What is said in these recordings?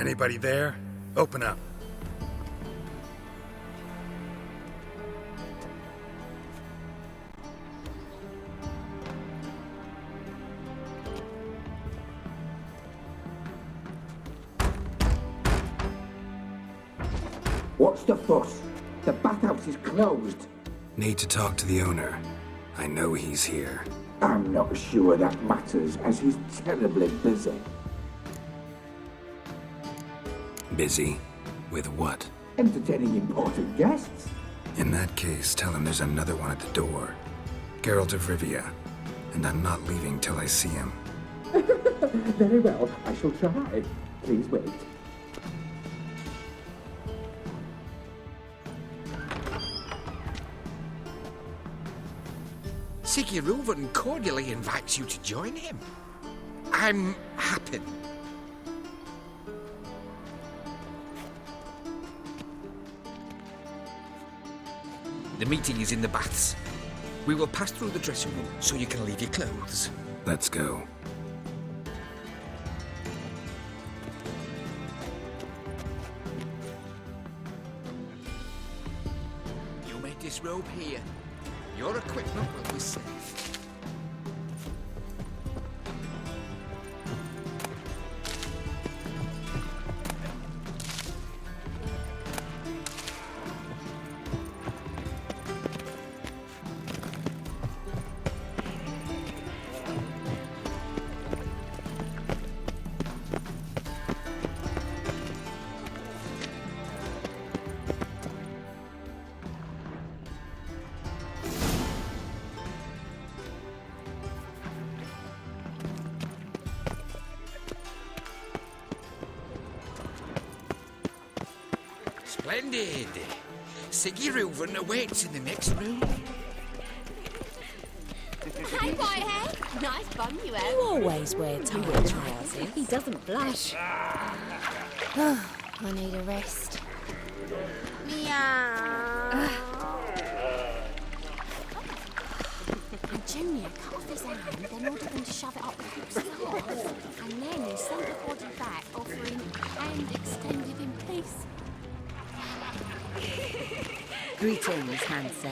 Anybody there? Open up. What's the fuss? The bathhouse is closed. Need to talk to the owner. I know he's here. I'm not sure that matters, as he's terribly busy. Busy? With what? Entertaining important guests. In that case, tell him there's another one at the door. Geralt of Rivia. And I'm not leaving till I see him. Very well, I shall try. Please wait. Sigurd cordially invites you to join him. I'm happy. The meeting is in the baths. We will pass through the dressing room so you can leave your clothes. Let's go. You may disrobe here. Your equipment will be safe. Splendid. Sigurd awaits in the next room. Hi, Whitehead. Nice bum you have. You always wear tight trousers. He doesn't blush. I need a rest. Meow. And Junior cut off his hand, then ordered them to shove it up the hips of the horse. And then he sent the body back, offering hand extended in peace. Greetings, handsome.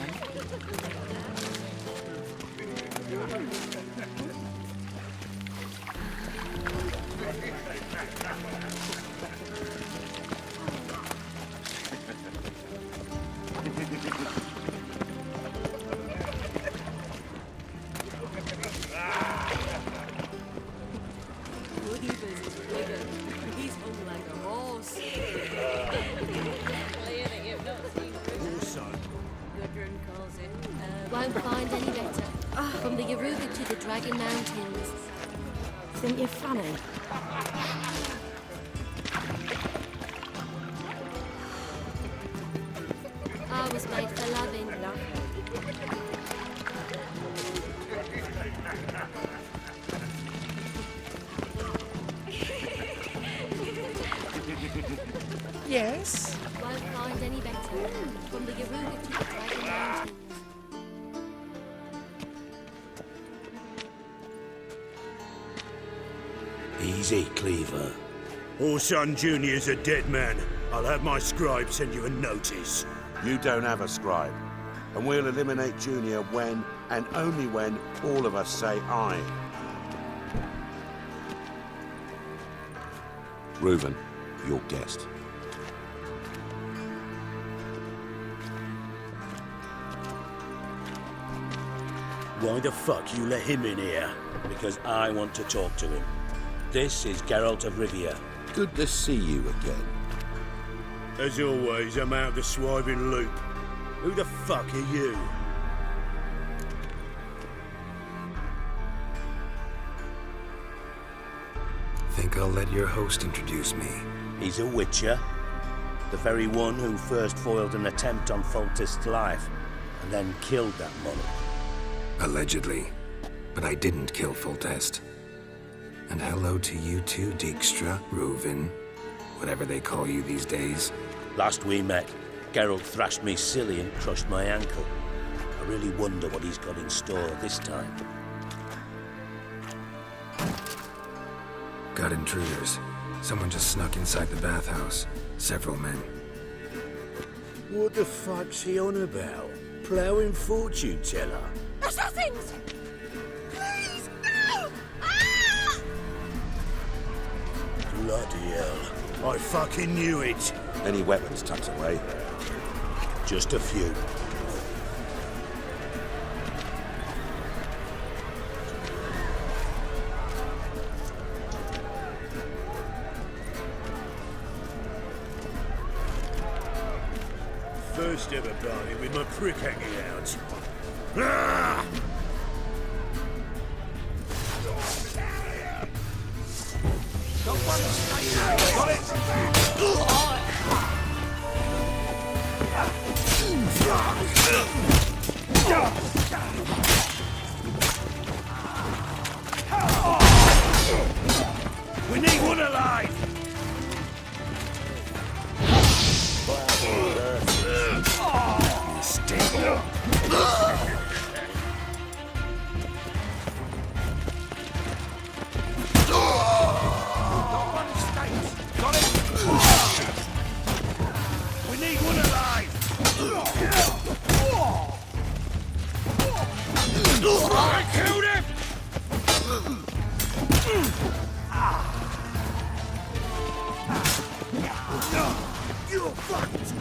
He's hung like a horse. Won't find any better. From the Yaruga to the Dragon Mountains. Think you're funny? I was made for loving. Yes? Won't find any better. From the Yaruga to the Dragon Mountains. Easy, Cleaver. Orson Jr.'s a dead man. I'll have my scribe send you a notice. You don't have a scribe. And we'll eliminate Junior when, and only when, all of us say aye. Reuven, your guest. Why the fuck you let him in here? Because I want to talk to him. This is Geralt of Rivia. Good to see you again. As always, I'm out the swiving loop. Who the fuck are you? Think I'll let your host introduce me. He's a witcher. The very one who first foiled an attempt on Foltest's life, and then killed that monarch. Allegedly. But I didn't kill Foltest. And hello to you too, Dijkstra, Reuven, whatever they call you these days. Last we met, Geralt thrashed me silly and crushed my ankle. I really wonder what he's got in store this time. Got intruders. Someone just snuck inside the bathhouse. Several men. What the fuck's he on about? Ploughing fortune teller? Assassins! Please, no! Ah! Bloody hell. I fucking knew it. Any weapons tucked away? Just a few. First ever party with my prick hanging out. Ah! We need one alive! We need one alive! I killed him! You're fucked!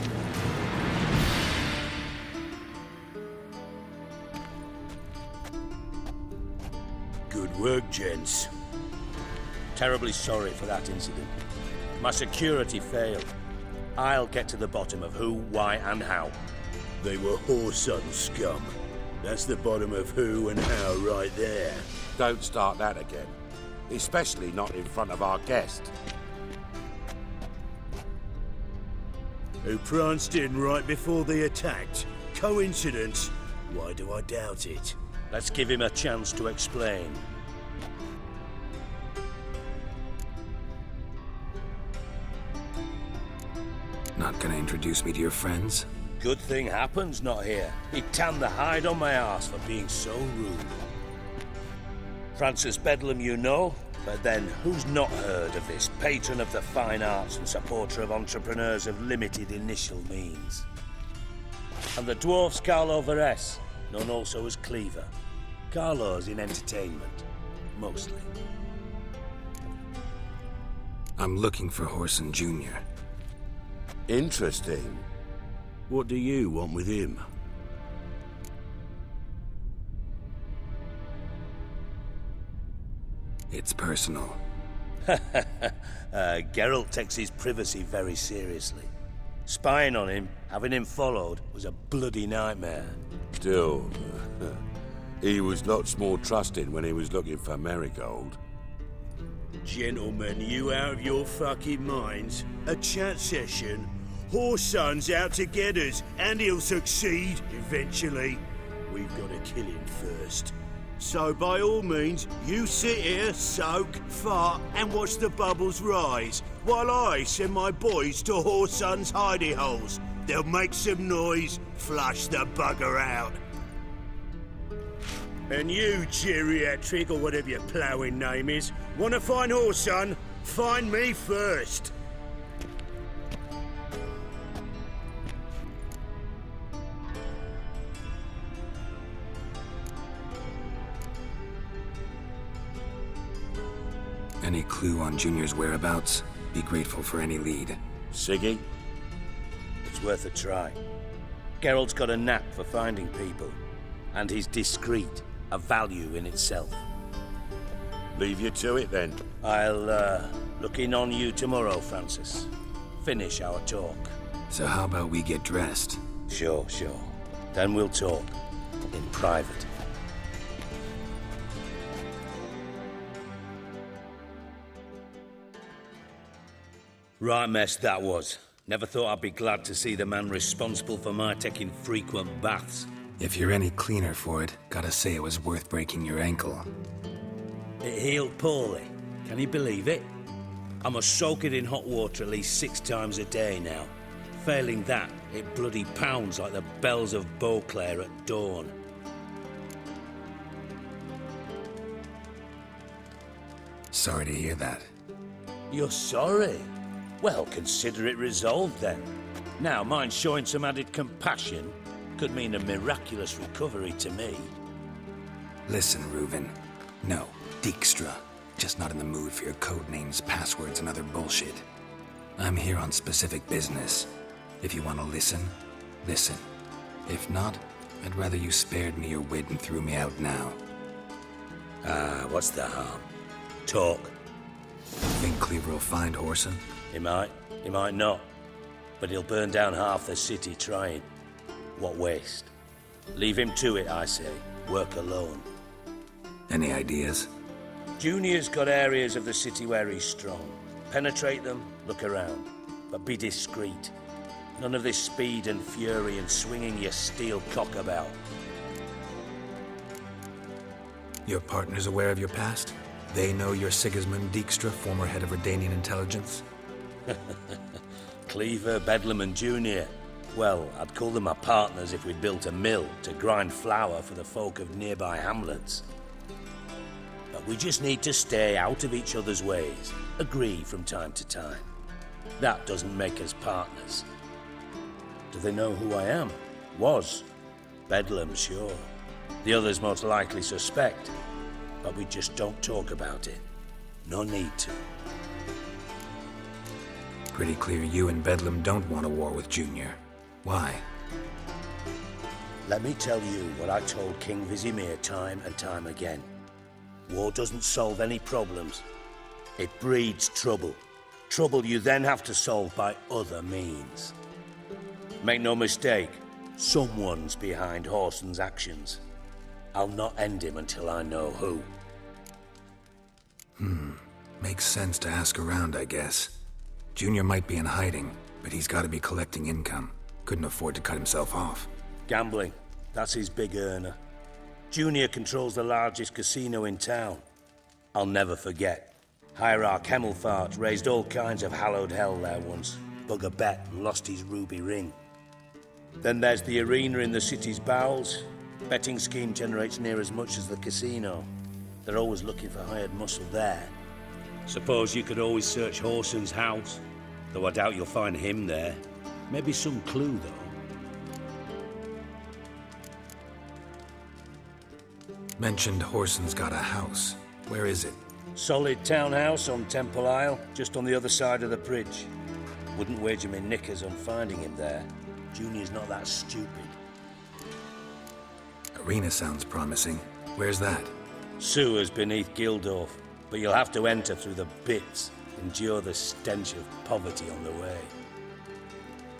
Good work, gents. Terribly sorry for that incident. My security failed. I'll get to the bottom of who, why, and how. They were whoreson scum. That's the bottom of who and how right there. Don't start that again. Especially not in front of our guest. Who pranced in right before they attacked. Coincidence? Why do I doubt it? Let's give him a chance to explain. Not gonna introduce me to your friends? Good thing Happen's not here. He tanned the hide on my ass for being so rude. Francis Bedlam you know, but then who's not heard of this patron of the fine arts and supporter of entrepreneurs of limited initial means? And the dwarf's Carlo Veres, known also as Cleaver. Carlo's in entertainment, mostly. I'm looking for Horson Jr. Interesting. What do you want with him? It's personal. Geralt takes his privacy very seriously. Spying on him, having him followed, was a bloody nightmare. Still, he was lots more trusting when he was looking for Marigold. Gentlemen, you out of your fucking minds? A chat session? Whoreson's out to get us, and he'll succeed eventually. We've got to kill him first. So by all means, you sit here, soak, fart, and watch the bubbles rise, while I send my boys to Whoreson's hidey holes. They'll make some noise, flush the bugger out. And you, geriatric, or whatever your ploughing name is, want to find Whoreson? Find me first. Any clue on Junior's whereabouts? Be grateful for any lead. Siggy? It's worth a try. Geralt's got a knack for finding people, and he's discreet, a value in itself. Leave you to it then. I'll look in on you tomorrow, Francis. Finish our talk. So how about we get dressed? Sure. Then we'll talk. In private. Right mess that was. Never thought I'd be glad to see the man responsible for my taking frequent baths. If you're any cleaner for it, gotta say it was worth breaking your ankle. It healed poorly. Can you believe it? I must soak it in hot water at least 6 times a day now. Failing that, it bloody pounds like the bells of Beauclair at dawn. Sorry to hear that. You're sorry? Well, consider it resolved then. Now, mind showing some added compassion could mean a miraculous recovery to me. Listen, Reuven. No, Dijkstra. Just not in the mood for your code names, passwords, and other bullshit. I'm here on specific business. If you want to listen, listen. If not, I'd rather you spared me your wit and threw me out now. What's the harm? Talk. Think Cleaver will find Whoreson? He might not. But he'll burn down half the city trying. What waste? Leave him to it, I say. Work alone. Any ideas? Junior's got areas of the city where he's strong. Penetrate them, look around. But be discreet. None of this speed and fury and swinging your steel cock about. Your partner's aware of your past? They know you're Sigismund Dijkstra, former head of Redanian intelligence? Cleaver, Bedlam and Junior. Well, I'd call them my partners if we'd built a mill to grind flour for the folk of nearby hamlets. But we just need to stay out of each other's ways. Agree from time to time. That doesn't make us partners. Do they know who I am? Was. Bedlam, sure. The others most likely suspect. But we just don't talk about it. No need to. Pretty clear you and Bedlam don't want a war with Junior. Why? Let me tell you what I told King Vizimir time and time again. War doesn't solve any problems. It breeds trouble. Trouble you then have to solve by other means. Make no mistake, someone's behind Whoreson's actions. I'll not end him until I know who. Makes sense to ask around, I guess. Junior might be in hiding, but he's got to be collecting income. Couldn't afford to cut himself off. Gambling, that's his big earner. Junior controls the largest casino in town. I'll never forget. Hierarch Hemmelfart raised all kinds of hallowed hell there once. Bug a bet and lost his ruby ring. Then there's the arena in the city's bowels. Betting scheme generates near as much as the casino. They're always looking for hired muscle there. Suppose you could always search Whoreson's house, though I doubt you'll find him there. Maybe some clue, though. Mentioned Whoreson's got a house. Where is it? Solid townhouse on Temple Isle, just on the other side of the bridge. Wouldn't wager me knickers on finding him there. Junior's not that stupid. Arena sounds promising. Where's that? Sewers beneath Gildorf, but you'll have to enter through the bits, endure the stench of poverty on the way.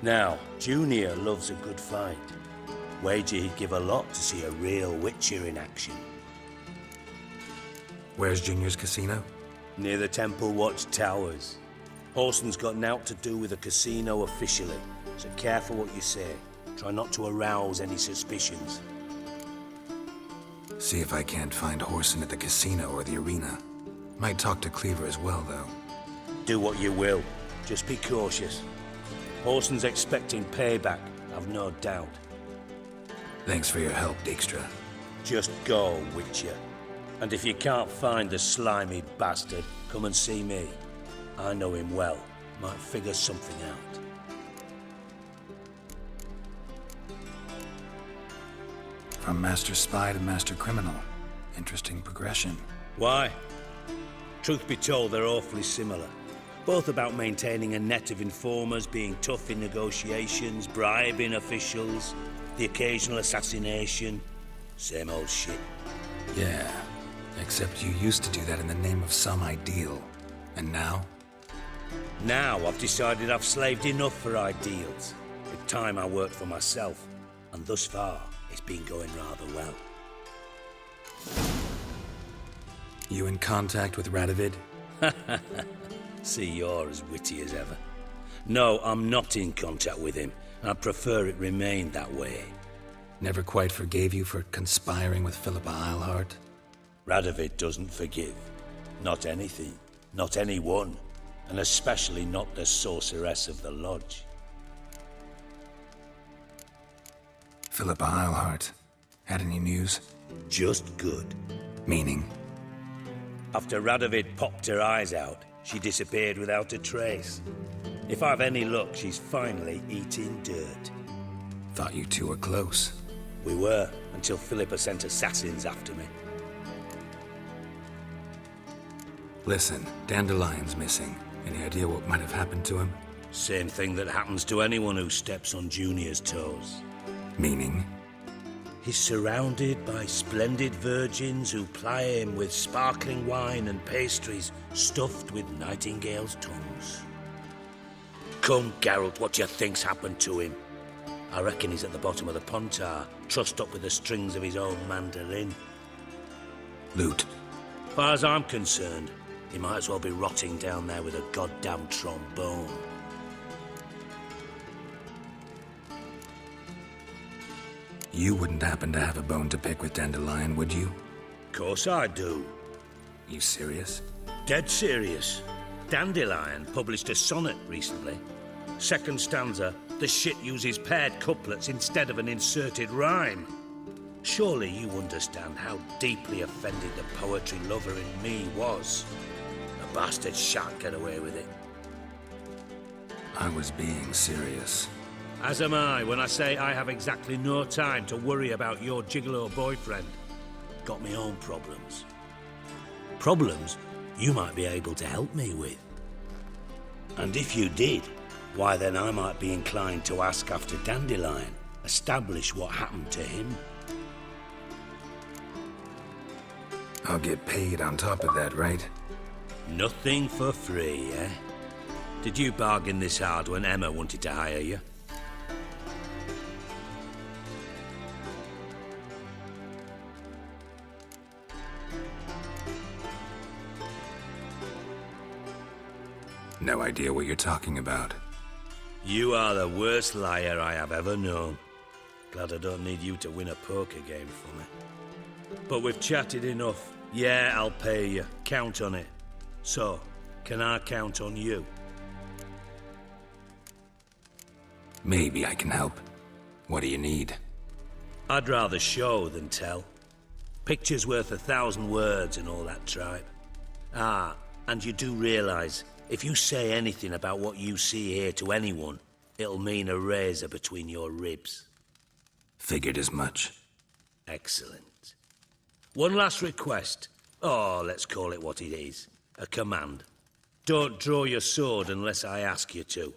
Now, Junior loves a good fight. Wager he'd give a lot to see a real Witcher in action. Where's Junior's casino? Near the Temple Watch Towers. Whoreson's got naught to do with the casino officially, so careful what you say. Try not to arouse any suspicions. See if I can't find Whoreson at the casino or the arena. Might talk to Cleaver as well, though. Do what you will. Just be cautious. Whoreson's expecting payback, I've no doubt. Thanks for your help, Dijkstra. Just go, Witcher. And if you can't find the slimy bastard, come and see me. I know him well. Might figure something out. From Master Spy to Master Criminal. Interesting progression. Why? Truth be told, they're awfully similar. Both about maintaining a net of informers, being tough in negotiations, bribing officials, the occasional assassination. Same old shit. Yeah, except you used to do that in the name of some ideal. And now? Now I've decided I've slaved enough for ideals. With time I worked for myself, and thus far it's been going rather well. You in contact with Radovid? See, you're as witty as ever. No, I'm not in contact with him. I prefer it remained that way. Never quite forgave you for conspiring with Philippa Eilhart? Radovid doesn't forgive. Not anything. Not anyone. And especially not the sorceress of the lodge. Philippa Eilhart. Had any news? Just good. Meaning? After Radovid popped her eyes out, she disappeared without a trace. If I've any luck, she's finally eating dirt. Thought you two were close. We were, until Philippa sent assassins after me. Listen, Dandelion's missing. Any idea what might have happened to him? Same thing that happens to anyone who steps on Junior's toes. Meaning? He's surrounded by splendid virgins who ply him with sparkling wine and pastries stuffed with nightingales' tongues. Come, Geralt, what do you think's happened to him? I reckon he's at the bottom of the Pontar, trussed up with the strings of his own mandolin. Loot. Far as I'm concerned, he might as well be rotting down there with a goddamn trombone. You wouldn't happen to have a bone to pick with Dandelion, would you? Course I do. You serious? Dead serious. Dandelion published a sonnet recently. Second stanza, the shit uses paired couplets instead of an inserted rhyme. Surely you understand how deeply offended the poetry lover in me was. The bastard shan't get away with it. I was being serious. As am I when I say I have exactly no time to worry about your gigolo boyfriend. Got me own problems. Problems you might be able to help me with. And if you did, why then I might be inclined to ask after Dandelion, establish what happened to him. I'll get paid on top of that, right? Nothing for free, eh? Did you bargain this hard when Emma wanted to hire you? No idea what you're talking about. You are the worst liar I have ever known. Glad I don't need you to win a poker game for me. But we've chatted enough. Yeah, I'll pay you. Count on it. So, can I count on you? Maybe I can help. What do you need? I'd rather show than tell. Picture's worth 1,000 words and all that tripe. Ah, and you do realize, if you say anything about what you see here to anyone, it'll mean a razor between your ribs. Figured as much. Excellent. One last request. Oh, let's call it what it is. A command. Don't draw your sword unless I ask you to.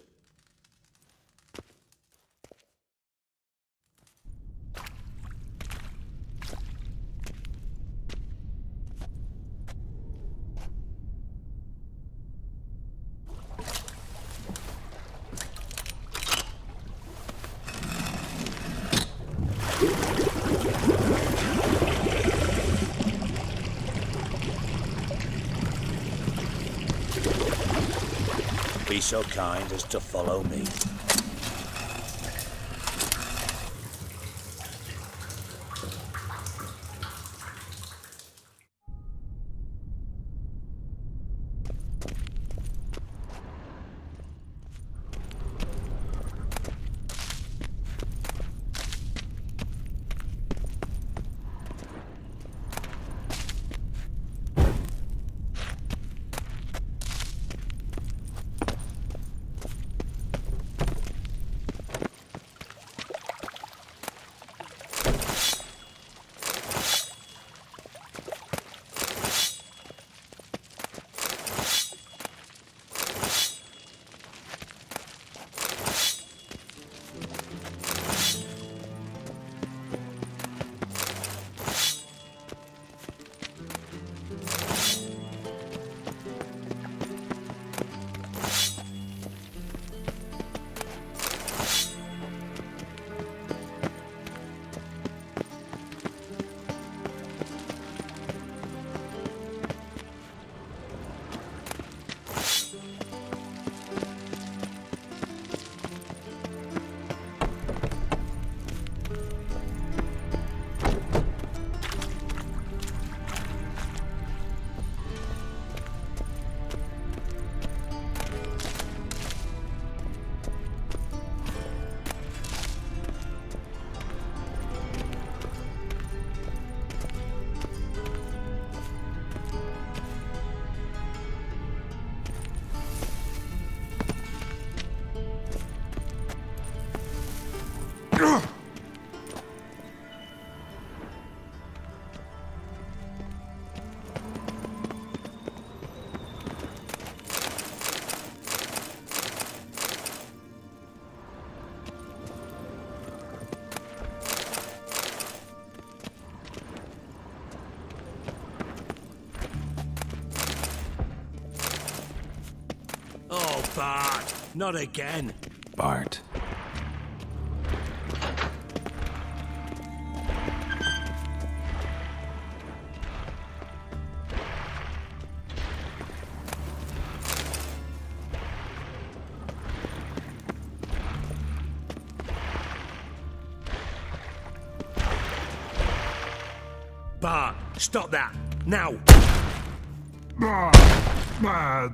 Be so kind as to follow me. Bart, not again. Bart. Bart, stop that, now! Bad.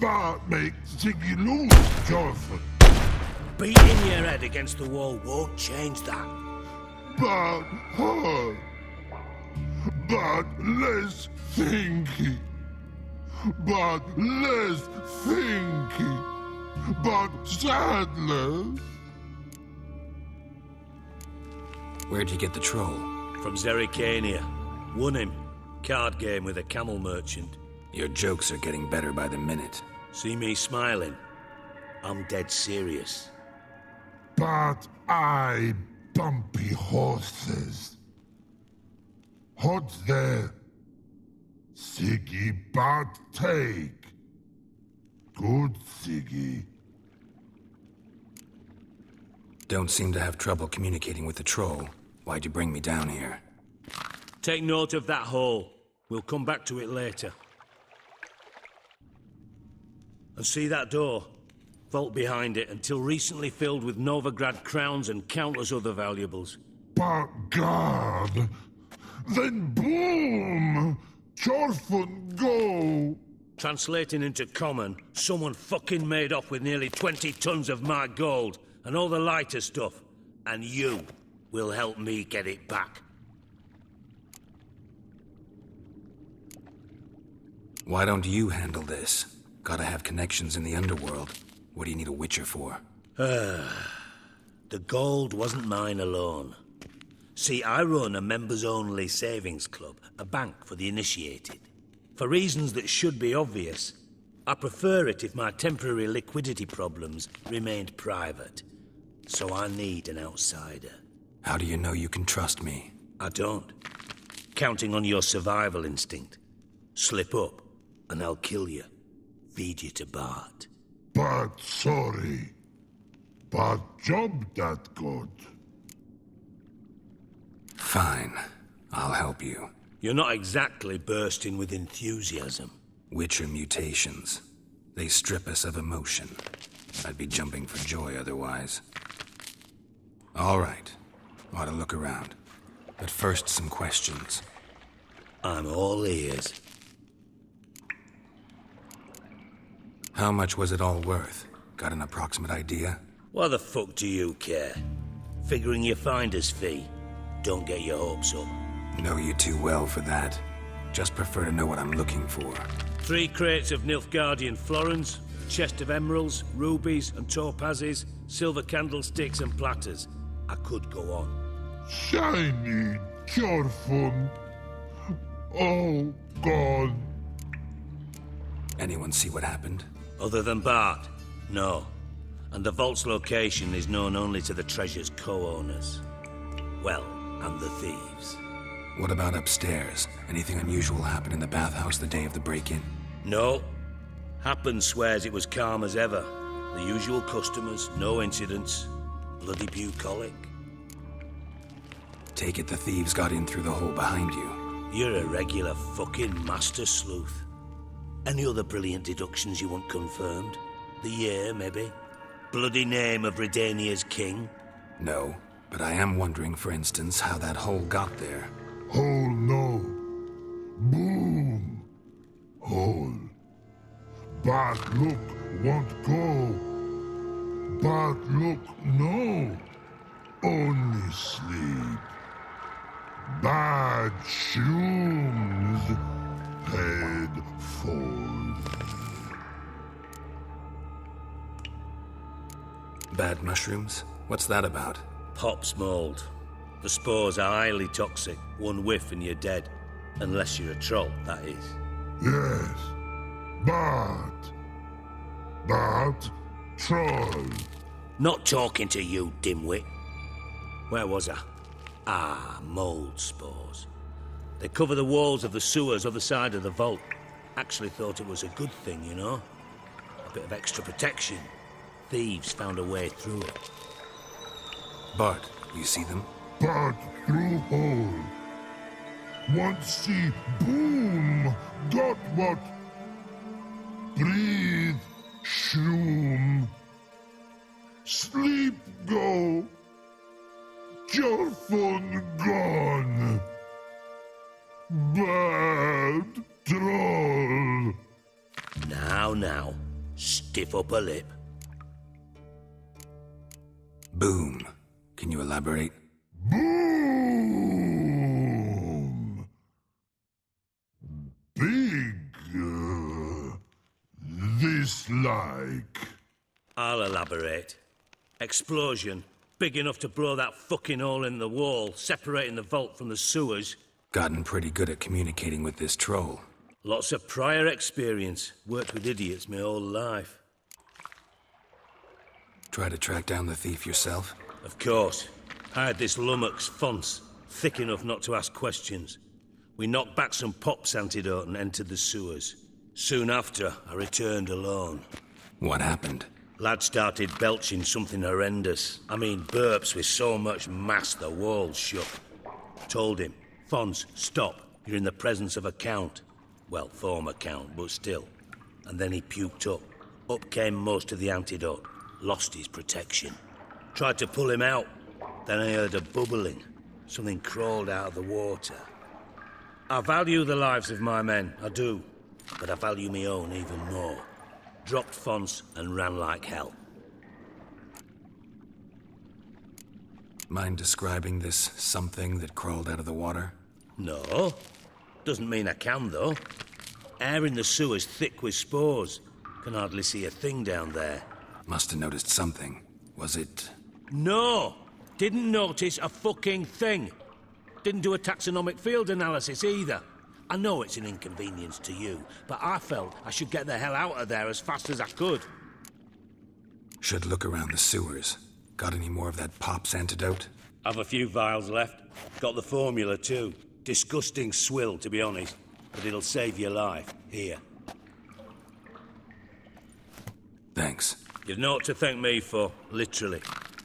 Bart makes Ziggy lose, Jonathan. Beating your head against the wall won't change that. Bart hurt. Bart less thinky. Bart less thinky. Bart sadless. Where'd you get the troll? From Zerrikania. Won him. Card game with a camel merchant. Your jokes are getting better by the minute. See me smiling? I'm dead serious. But I bumpy horses. What's there? Siggy Bart take. Good Siggy. Don't seem to have trouble communicating with the troll. Why'd you bring me down here? Take note of that hole. We'll come back to it later. And see that door? Vault behind it, until recently filled with Novigrad crowns and countless other valuables. But God, then boom! Chorfun go! Translating into common, someone fucking made off with nearly 20 tons of my gold, and all the lighter stuff. And you will help me get it back. Why don't you handle this? Gotta have connections in the underworld. What do you need a witcher for? The gold wasn't mine alone. See, I run a members-only savings club, a bank for the initiated. For reasons that should be obvious, I prefer it if my temporary liquidity problems remained private. So I need an outsider. How do you know you can trust me? I don't. Counting on your survival instinct. Slip up, and I'll kill you. Feed you to Bart. But sorry. But job that good. Fine. I'll help you. You're not exactly bursting with enthusiasm. Witcher mutations. They strip us of emotion. I'd be jumping for joy otherwise. All right. Ought to look around. But first, some questions. I'm all ears. How much was it all worth? Got an approximate idea? Why the fuck do you care? Figuring your finder's fee. Don't get your hopes up. Know you too well for that. Just prefer to know what I'm looking for. 3 crates of Nilfgaardian florins, a chest of emeralds, rubies and topazes, silver candlesticks and platters. I could go on. Shiny Chorfun. Oh, God. Anyone see what happened? Other than Bart? No. And the vault's location is known only to the treasure's co-owners. Well, and the thieves. What about upstairs? Anything unusual happen in the bathhouse the day of the break-in? No. Happen swears it was calm as ever. The usual customers, no incidents. Bloody bucolic. Take it the thieves got in through the hole behind you. You're a regular fucking master sleuth. Any other brilliant deductions you want confirmed? The year, maybe? Bloody name of Redania's king? No, but I am wondering, for instance, how that hole got there. Hole no. Boom. Hole. But look won't go. But look no. Only sleep. Bad shoes. Head forward. Bad mushrooms? What's that about? Pop's mold. The spores are highly toxic. One whiff and you're dead. Unless you're a troll, that is. Yes. But troll. Not talking to you, dimwit. Where was I? Ah, mold spores. They cover the walls of the sewers other side of the vault. Actually thought it was a good thing, you know? A Bit of extra protection. Thieves found a way through it. Bart, you see them? Part through hole. Want see boom. Got what? Breathe, shroom. Sleep go. Your phone gone. Bad troll. Now, stiff upper lip. Boom. Can you elaborate? Boom. Big. This like. I'll elaborate. Explosion. Big enough to blow that fucking hole in the wall, separating the vault from the sewers. Gotten pretty good at communicating with this troll. Lots of prior experience. Worked with idiots my whole life. Try to track down the thief yourself? Of course. I had this lummox Fonce, thick enough not to ask questions. We knocked back some Pop's antidote and entered the sewers. Soon after, I returned alone. What happened? Lad started belching something horrendous. I mean, burps with so much mass the walls shook. Told him, Fonce, stop. You're in the presence of a count. Well, former count, but still. And then he puked up. Up came most of the antidote. Lost his protection. Tried to pull him out. Then I heard a bubbling. Something crawled out of the water. I value the lives of my men, I do. But I value my own even more. Dropped Fonce and ran like hell. Mind describing this something that crawled out of the water? No. Doesn't mean I can, though. Air in the sewer's thick with spores. Can hardly see a thing down there. Must have noticed something. Was it... No! Didn't notice a fucking thing. Didn't do a taxonomic field analysis either. I know it's an inconvenience to you, but I felt I should get the hell out of there as fast as I could. Should look around the sewers. Got any more of that Pop's antidote? I've a few vials left. Got the formula too. Disgusting swill, to be honest. But it'll save your life. Here. Thanks. You've naught to thank me for, literally.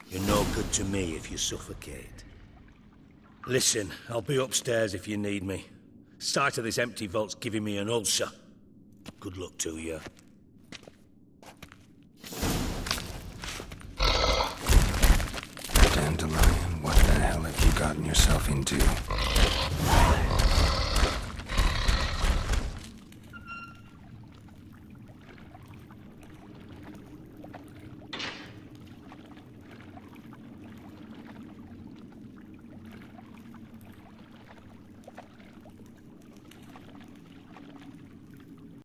You're no good to me if you suffocate. Listen, I'll be upstairs if you need me. Sight of this empty vault's giving me an ulcer. Good luck to you. Dandelion, what the hell have you gotten yourself into?